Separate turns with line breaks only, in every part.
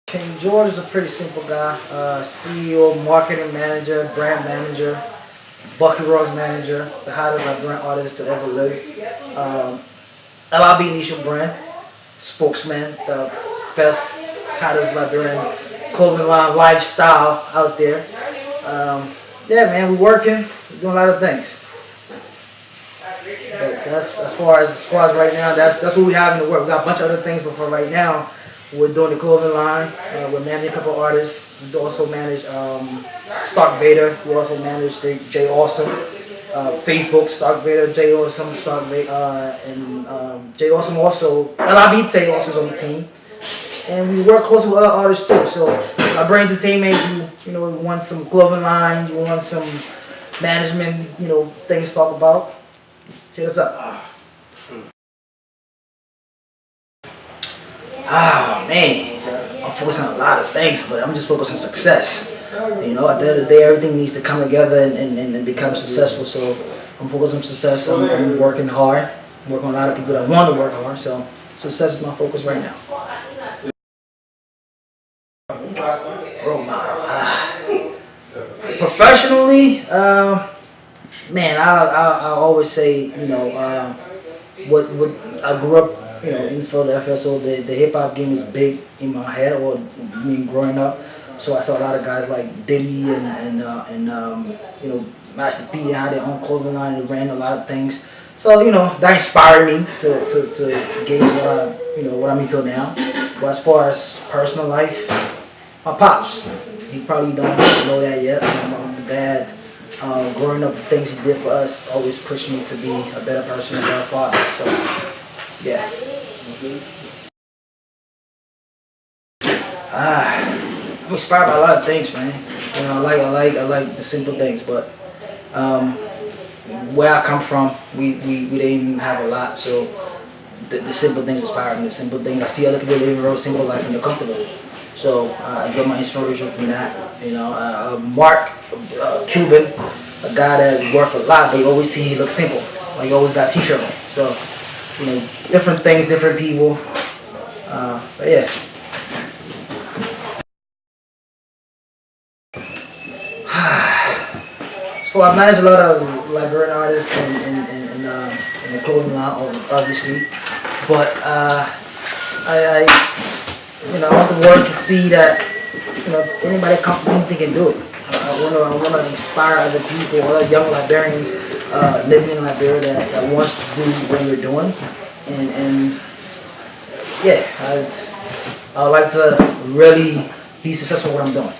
King George is a pretty simple guy. CEO, marketing manager, brand manager, Buckyraw's manager, the hottest brand artist to ever live. LIB initial brand, spokesman, the best, hottest Liberian clothing line lifestyle out there. Yeah, man, we're working, we're doing a lot of things. But that's as far as right now. That's what we have in the work. We got a bunch of other things, but for right now, we're doing the clothing line. We're managing a couple of artists. We also manage Stock Vader. We also manage J Awesome. Facebook Stock Vader, J Awesome, Stock Vader, and J Awesome also. LIB J Awesome's on the team, and we work closely with other artists too. So, Liberian Entertainment, we want some clothing line. You want some management, things to talk about. Hit us up. Oh man, I'm focusing on a lot of things, but I'm just focused on success. At the end of the day, everything needs to come together and become successful. So I'm focused on success. I'm working hard. I'm working with a lot of people that want to work hard. So success is my focus right now. Role model. Professionally, man, I always say, what I grew up, in Philadelphia, so the hip hop game is big in my head, or me growing up. So I saw a lot of guys like Diddy and Master P. They had their own clothing line. They ran a lot of things. So that inspired me to gauge what I'm into now. But as far as personal life, my pops, he probably don't know that yet. My dad, growing up, the things he did for us always pushed me to be a better person, a better father. So yeah. I'm inspired by a lot of things, man. I like the simple things, but where I come from, we didn't even have a lot, so the simple things inspire me. The simple things, I see other people living a real simple life and they're comfortable. So I draw my inspiration from that. Mark Cuban, a guy that's worth a lot, but you always see he looks simple. Like he always got a t-shirt on. So different things, different people. But yeah. So I manage a lot of Liberian artists in the clothing line, obviously. But I want the world to see that anybody come from anything can do it. I want to inspire other people, other young Liberians living in Liberia that wants to do what we're doing, and yeah, I would like to really be successful in what I'm doing.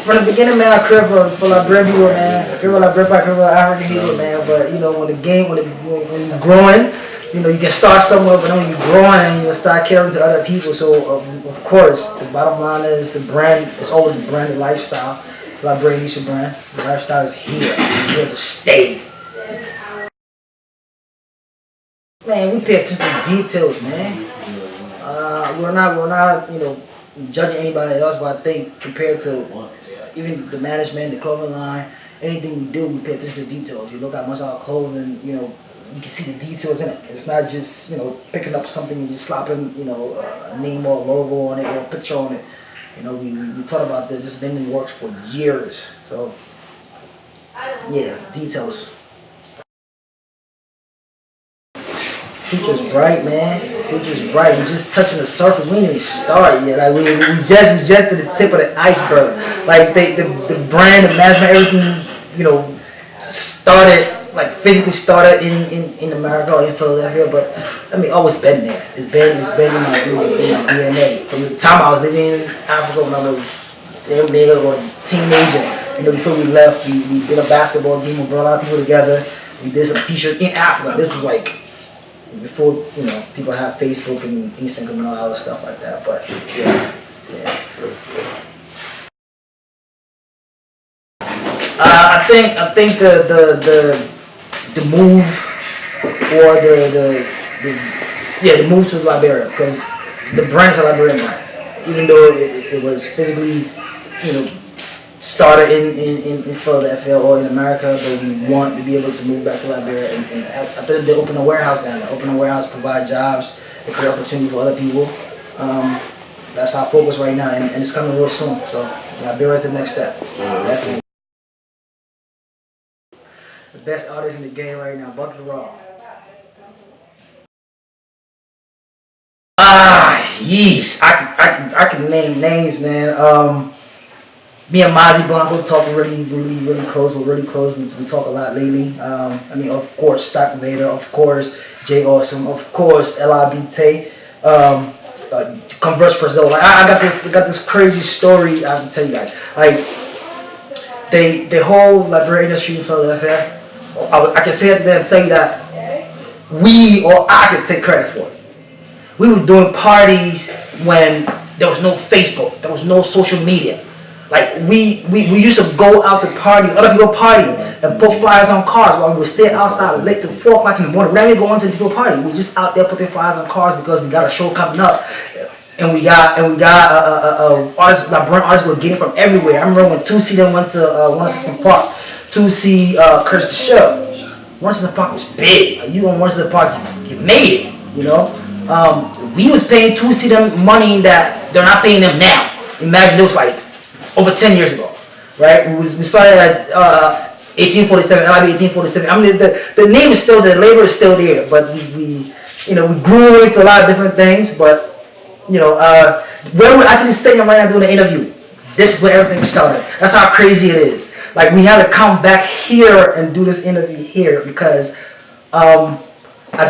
From the beginning, man, I crib for Liberian people, man. I crib for Liberian, I crib for African people, man. But when you're growing, you can start somewhere, but then when you're growing, you start caring to other people. So of course, the bottom line is the brand. It's always the brand, the lifestyle. Liberian Nisha brand. The lifestyle is here. It's here to stay. Man, we pay attention to details, man. We're not, judging anybody else, but I think compared to even the management, the clothing line, anything we do, we pay attention to details. You look at much of our clothing, you can see the details in it. It's not just, picking up something and just slapping, a name or a logo on it or a picture on it. We talked about this. This has been in the works for years. So, yeah, details. Future's bright, man. Future's bright. We're just touching the surface. We ain't even started yet. Like we just to the tip of the iceberg. Like the brand, the management, everything, started, like physically started in America or in Philadelphia. But always been there. It's been in my DNA from the time I was living in Africa when I was a teenager. Before we left, we did a basketball game. We brought a lot of people together. We did some t-shirts in Africa. This was like before people have Facebook and Instagram and all that stuff like that. But yeah. I think the move or the move to Liberia, because the brand's a Liberian brand, even though it was physically started in Philadelphia or in America, but we want to be able to move back to Liberia. And after they open a warehouse down there, open a warehouse, provide jobs, and create opportunity for other people. That's our focus right now, and it's coming real soon. So Liberia is the next step. Definitely. The best artist in the game right now, Buckyraw. Yeesh. I can name names, man. Me and Mozzie Blanco talk really close. We're really close. We talk a lot lately. I mean, of course, Stock Vader, of course, Jay Awesome, of course, LIBT, Converse Brazil. Like I got this crazy story I have to tell you guys. Like the whole Liberian industry in Philadelphia, I can say it to them and tell you that I could take credit for it. We were doing parties when there was no Facebook, there was no social media. Like we used to go out to party, other people party, and put flyers on cars while we would stay outside late till 4 o'clock in the morning. We didn't go into people party. We just out there putting flyers on cars because we got a show coming up, and we got artists, Liberian artists were getting from everywhere. I remember when 2C then went to One System Park, 2C Curtis the Show. One System Park was big. Like, you on One System Park, you made it. You know, we was paying 2C them money that they're not paying them now. Imagine it was like over 10 years ago, right? We started at 1847, LIB 1847. I mean, the name is still there, the labor is still there, but we grew into a lot of different things. But where we're actually sitting right now doing an interview, this is where everything started. That's how crazy it is. Like we had to come back here and do this interview here because I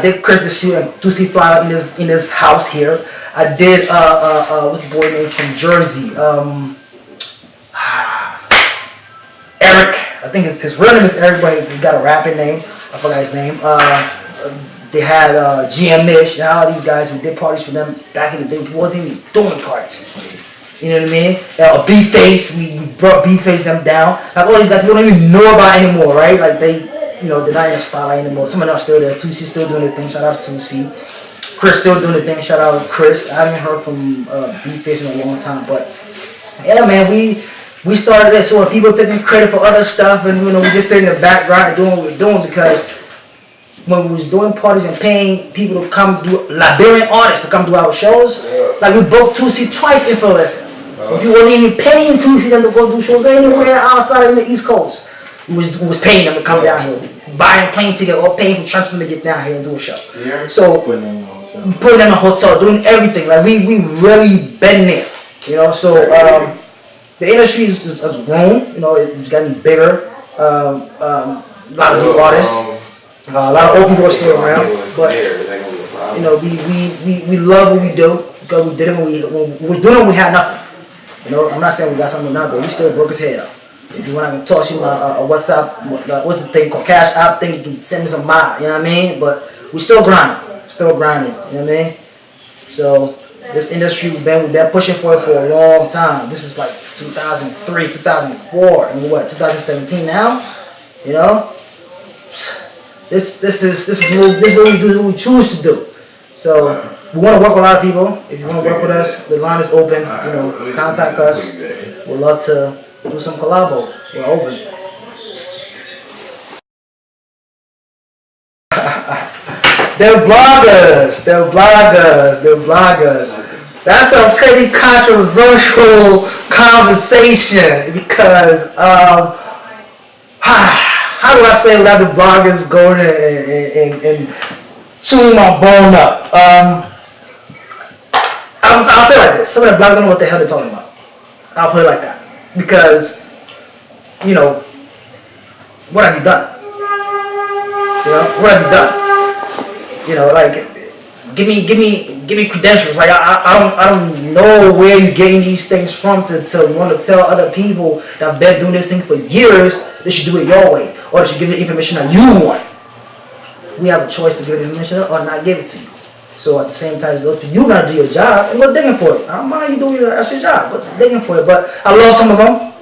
did Chris the Shoot and 2C Flower in his house here. I did what's the boy name from Jersey? Eric, I think his real name is Eric, but he's got a rapping name. I forgot his name. They had GM-ish, all these guys, we did parties for them back in the day. We wasn't even doing parties. You know what I mean? B-Face, we brought B-Face them down. Like all these guys, people don't even know about anymore, right? Like they're not in the spotlight anymore. Some of them are still there. 2C still doing their thing. Shout out to 2C. Chris still doing the thing. Shout out to Chris. I haven't heard from B-Face in a long time, but yeah, man, we started this. So when people taking credit for other stuff, and we just sit in the background and doing what we're doing, because when we was doing parties and paying people to come do Liberian artists to come do our shows, like we booked 2C twice in Philadelphia. We wasn't even paying 2C them to go do shows anywhere outside of the East Coast. We was paying them to come down here, buying a plane ticket or paying for trips to get down here and do a show. Yeah. So putting them in a hotel, doing everything. Like we really been there, So the industry has grown. It's gotten bigger. A lot of new artists, a lot of open doors still around. But we love what we do because we did it when we doing it when we had nothing. I'm not saying we got something now, but we still broke his head up. If you want to talk to me a WhatsApp, what's the thing called Cash App thing, you can send me some money, you know what I mean? But we still grinding, you know what I mean? So this industry, we've been pushing for it for a long time. This is like 2003, 2004, and what, 2017 now? This is what we do, what we choose to do. So we want to work with a lot of people. If you want to work with us, the line is open. Contact us. We'd love to do some collabos. We're open. They're bloggers. That's a pretty controversial conversation because how do I say without the bloggers going and chewing my bone up? I'll say it like this. Some of the bloggers don't know what the hell they're talking about. I'll put it like that. Because, what have you done? What have you done? Like, give me credentials. Like, I don't know where you're getting these things from to want to tell other people that have been doing this thing for years, they should do it your way. Or they should give you the information that you want. We have a choice to give the information or not give it to you. So at the same time, you gotta do your job and we're digging for it. I don't mind you doing that's your job, but digging for it. But I love some of them.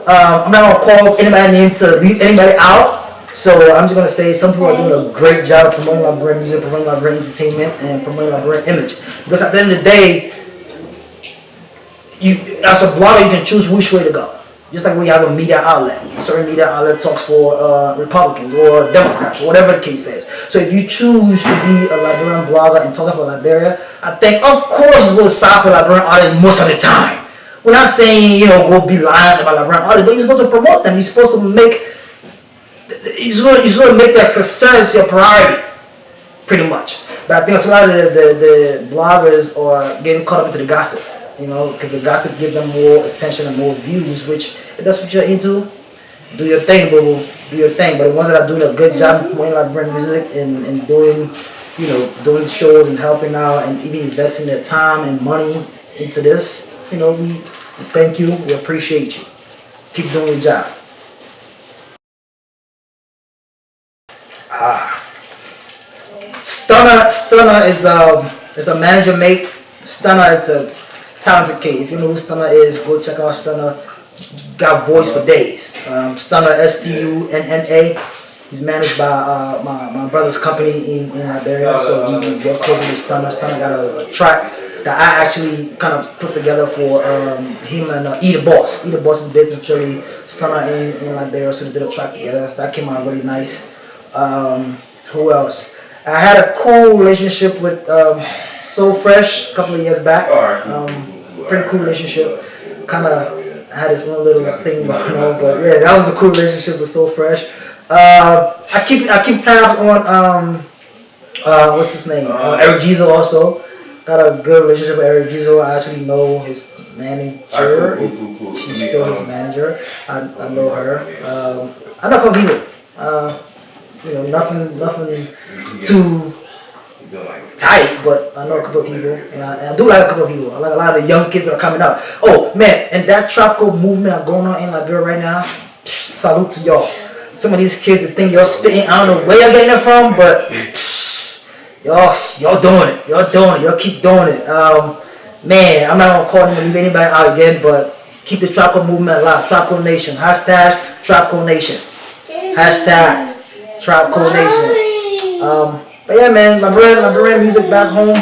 I'm not gonna call anybody name to leave anybody out. So I'm just gonna say some people are doing a great job of promoting Liberian music, promoting Liberian entertainment, and promoting Liberian image. Because at the end of the day, as a blogger, you can choose which way to go. Just like we have a media outlet. A certain media outlet talks for Republicans or Democrats or whatever the case is. So if you choose to be a Liberian blogger and talk about Liberia, I think of course it's going to side for Liberian artists most of the time. We're not saying, you know, go be lying about Liberian artists, but you're supposed to promote them. You're supposed to make that success your priority, pretty much. But I think a lot of the bloggers are getting caught up into the gossip, you know, because the gossip gives them more attention and more views, which if that's what you're into, do your thing, boo. Do your thing. But the ones that are doing a good job promoting Liberian music and doing, you know, doing shows and helping out and even investing their time and money into this, you know, we thank you. We appreciate you. Keep doing your job. Stunner is a manager mate. Stunner is a talented kid. If you know who Stunner is, go check out Stunner. Got voice for days. Stunner, STUNNA. He's managed by my brother's company in Liberia. So we work closely with Stunner. Stunner got a track that I actually kind of put together for him and E the Boss. E the Boss is based in Philly. Stunner in Liberia, so they did a track together. That came out really nice. Who else? I had a cool relationship with So Fresh a couple of years back. Pretty cool relationship. Kind of had his own little thing going on, but yeah, that was a cool relationship with So Fresh. I keep tabs on what's his name? Eric Gizo also. Got a good relationship with Eric Gizo. I actually know his manager. Cool. She's still his manager. I know her. I know a couple people. You know, nothing too tight, but I know a couple of people, and I do like a couple of people. I like a lot of the young kids that are coming up. Oh man, and that tropical movement going on in Liberia right now, salute to y'all. Some of these kids that think y'all spitting, I don't know where y'all getting it from, but y'all doing it. Y'all keep doing it. Man, I'm not gonna call them and leave anybody out again, but keep the tropical movement alive. Tropical Nation. Hashtag Tropical Nation. Hashtag Tropical Nation. But yeah, man, Liberian music back home,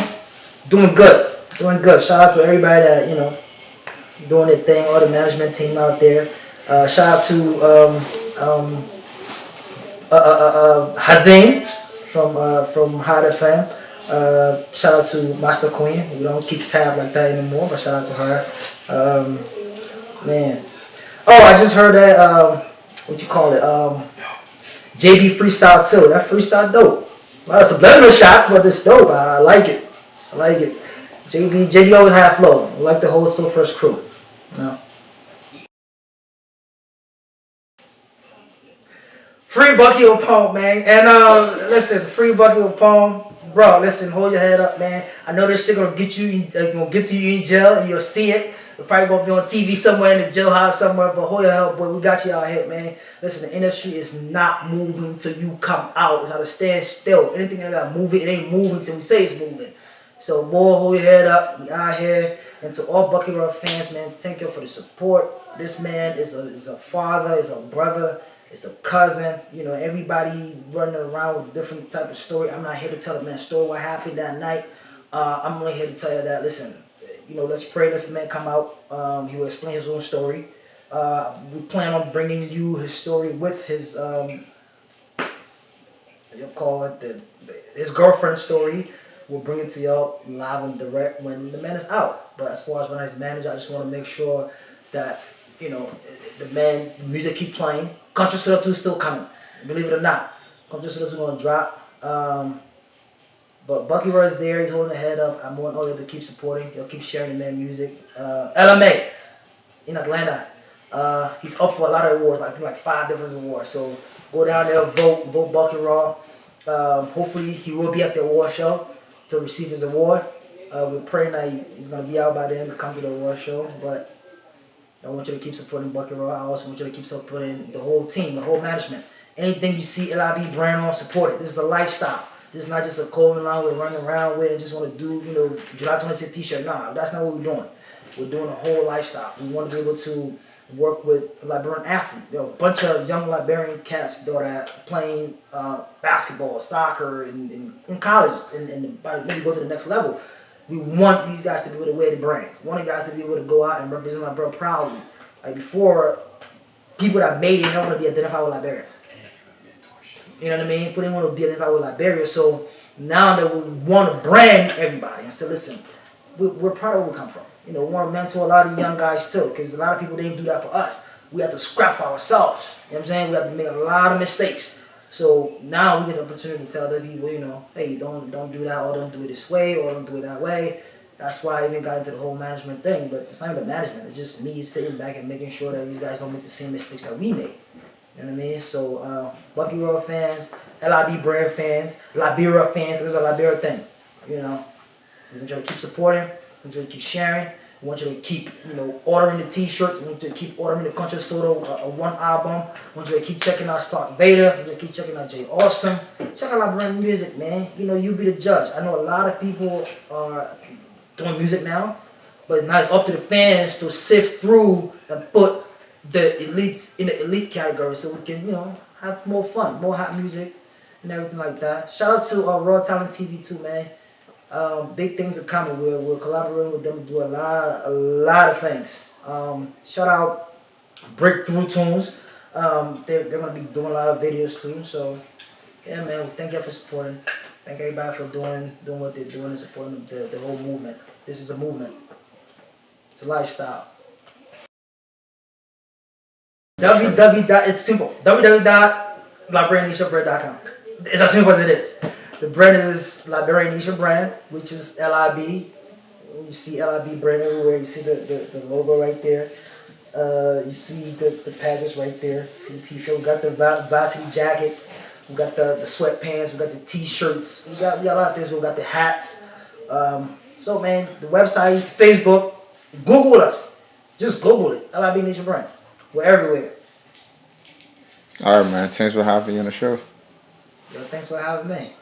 doing good. Shout out to everybody that, you know, doing their thing, all the management team out there. Shout out to Hazin from Hot FM. Shout out to Master Queen. We don't keep tab like that anymore, but shout out to her. Man. Oh, I just heard that, what you call it? JB freestyle too. That freestyle dope. Well, it's a subliminal shot, but it's dope. I like it. JB always had flow. I like the whole So Fresh crew. You know? Free Bucky or Palm, man. And listen, free Bucky or Palm, bro. Listen, hold your head up, man. I know this shit gonna get to you in jail, and you'll see it. You're probably gonna be on TV somewhere in the jailhouse somewhere, but hold your hell, boy. We got you out here, man. Listen, the industry is not moving till you come out. It's how to stand still. Anything that got moving, it ain't moving till we say it's moving. So, boy, hold your head up. We out here. And to all Buckyraw fans, man, thank you for the support. This man is a father, is a brother, is a cousin. You know, everybody running around with a different type of story. I'm not here to tell the man story what happened that night. I'm only here to tell you that, listen, you know, let's pray this man come out. He will explain his own story. We plan on bringing you his story with his, you'll call it his girlfriend's story. We'll bring it to y'all live and direct when the man is out. But as far as when he's manager, I just want to make sure that, you know, the music keep playing. Country Soda 2 is still coming. Believe it or not. Country Soda 2 is going to drop. But Buckyraw is there. He's holding the head up. I want all y'all to keep supporting. Y'all keep sharing the man music. LMA in Atlanta. He's up for a lot of awards. I think like 5 different awards. So go down there, vote Buckyraw. Hopefully he will be at the award show to receive his award. We're praying that he's going to be out by then to come to the award show. But I want you to keep supporting Buckyraw. I also want you to keep supporting the whole team, the whole management. Anything you see LIB brand on, support it. This is a lifestyle. This is not just a clothing line we're running around with and just want to do, you know, July 26th t-shirt. Nah, that's not what we're doing. We're doing a whole lifestyle. We want to be able to work with a Liberian athlete. There are a bunch of young Liberian cats that are playing basketball, soccer, in college, and by the time you go to the next level. We want these guys to be able to wear the brand. We want the guys to be able to go out and represent my brother proudly. Like before, people that made it don't want to be identified with Liberia. You know what I mean? People didn't want to be identified with Liberia. So now that we want to brand everybody and say, listen, we're proud of where we come from. You know, we want to mentor a lot of young guys too, because a lot of people didn't do that for us. We have to scrap for ourselves. You know what I'm saying? We have to make a lot of mistakes. So now we get the opportunity to tell the people, you know, hey, don't do that, or don't do it this way, or don't do it that way. That's why I even got into the whole management thing. But it's not even the management. It's just me sitting back and making sure that these guys don't make the same mistakes that we made. You know what I mean? So Buckyraw fans, LIB brand fans, Liberia fans, this is a Liberia thing. You know, we want you to keep supporting, we want you to keep sharing, we want you to keep, you know, ordering the t-shirts, we want you to keep ordering the Country Soda one album, we want you to keep checking out Stark Vader, we want you to keep checking out Jay Awesome. Check out Liberian music, man. You know, you be the judge. I know a lot of people are doing music now, but now it's up to the fans to sift through and put the elites in the elite category so we can, you know, have more fun, more hot music and everything like that. Shout out to RawtalentTV too, man. Big things are coming. We're collaborating with them to do a lot of things. Shout out Breakthrough Tunes. They're gonna be doing a lot of videos too. So yeah, man. Thank you for supporting. Thank everybody for doing what they're doing and supporting the whole movement. This is a movement. It's a lifestyle. It's simple. www.LiberianNishaBrand.com. It's as simple as it is. The brand is Liberian Nisha Brand, which is LIB. You see LIB brand everywhere. You see the logo right there. You see the patches right there. You see the t-shirt. We got the varsity jackets. We got the sweatpants. We got the t-shirts. We got a lot of things. We got the hats. So man, the website, Facebook, Google us. Just Google it. LIB Nisha Brand. We're everywhere.
All right, man. Thanks for having me on the show.
Yo, thanks for having me.